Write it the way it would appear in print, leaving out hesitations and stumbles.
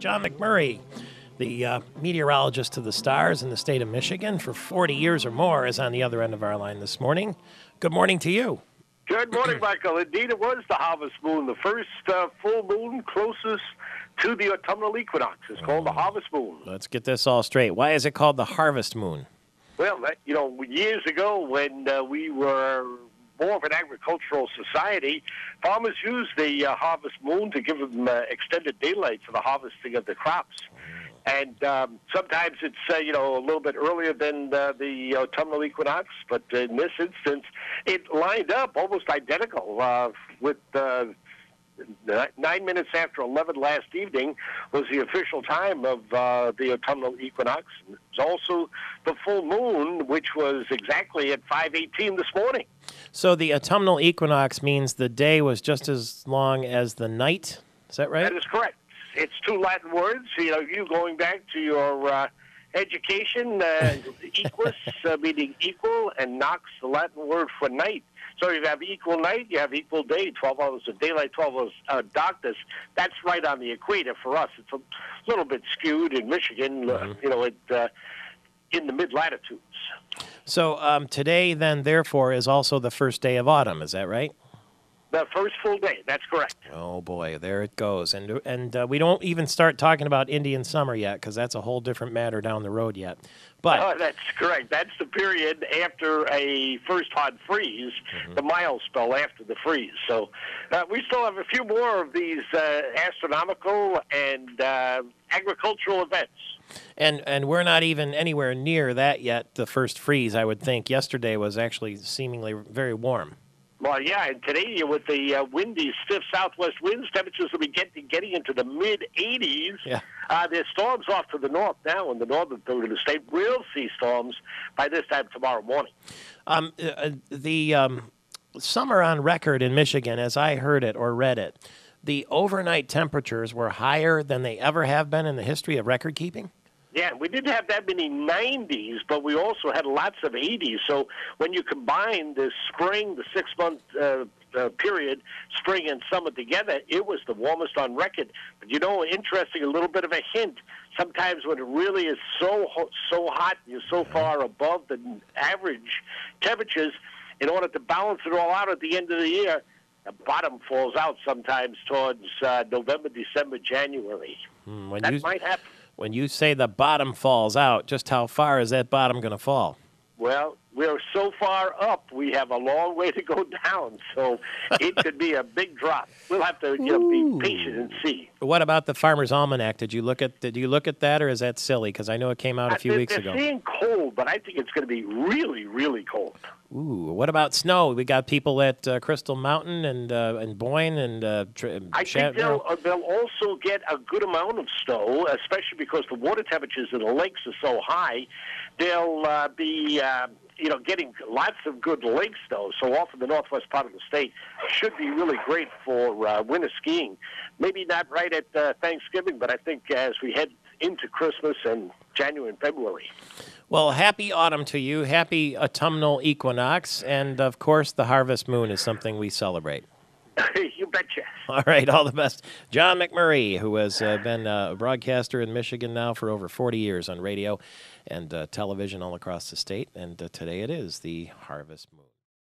John McMurray, the meteorologist to the stars in the state of Michigan for 40 years or more, is on the other end of our line this morning. Good morning to you. Good morning, Michael. Indeed, it was the harvest moon, the first full moon closest to the autumnal equinox. It's called the harvest moon. Let's get this all straight. Why is it called the harvest moon? Well, years ago when we were more of an agricultural society, farmers used the harvest moon to give them extended daylight for the harvesting of the crops. And sometimes it's, a little bit earlier than the autumnal equinox, but in this instance, it lined up almost identical with 9 minutes after 11 last evening was the official time of the autumnal equinox. It was also the full moon, which was exactly at 5:18 this morning. So the autumnal equinox means the day was just as long as the night? Is that right? That is correct. It's two Latin words. You going back to your education, equus meaning equal, and nox, the Latin word for night. So you have equal night, you have equal day, 12 hours of daylight, 12 hours of darkness. That's right on the equator for us. It's a little bit skewed in Michigan, in the mid-latitudes. So today, then, therefore, is also the first day of autumn. Is that right? The first full day. That's correct. Oh, boy, there it goes. And we don't even start talking about Indian summer yet, because that's a whole different matter down the road yet. But that's correct. That's the period after a first hot freeze, the mild spell after the freeze. So we still have a few more of these astronomical and agricultural events. And we're not even anywhere near that yet, the first freeze, I would think. Yesterday was actually seemingly very warm. Well, yeah, and today with the windy, stiff southwest winds, temperatures will be getting into the mid-80s. Yeah. There's storms off to the north now in the northern third of the state. We'll see storms by this time tomorrow morning. The summer on record in Michigan, as I heard it or read it, the overnight temperatures were higher than they ever have been in the history of record keeping? Yeah, we didn't have that many 90s, but we also had lots of 80s. So when you combine the spring, the 6-month period, spring and summer together, it was the warmest on record. But interesting, a little bit of a hint. Sometimes when it really is so hot, and you're so far above the average temperatures, in order to balance it all out at the end of the year, the bottom falls out sometimes towards November, December, January. That might happen. When you say the bottom falls out, just how far is that bottom going to fall? Well, we're so far up, we have a long way to go down, so it could be a big drop. We'll have to be patient and see. What about the Farmer's Almanac? Did you look at that, or is that silly? Because I know it came out a few weeks ago. They're saying cold, but I think it's going to be really, really cold. Ooh, what about snow? We got people at Crystal Mountain and Boyne and I think they'll also get a good amount of snow, especially because the water temperatures in the lakes are so high. They'll be getting lots of good lake snow. So off in the northwest part of the state should be really great for winter skiing. Maybe not right at Thanksgiving, but I think as we head into Christmas and January and February. Well, happy autumn to you. Happy autumnal equinox. And, of course, the harvest moon is something we celebrate. You betcha. All right, all the best. John McMurray, who has been a broadcaster in Michigan now for over 40 years on radio and television all across the state. And today it is the harvest moon.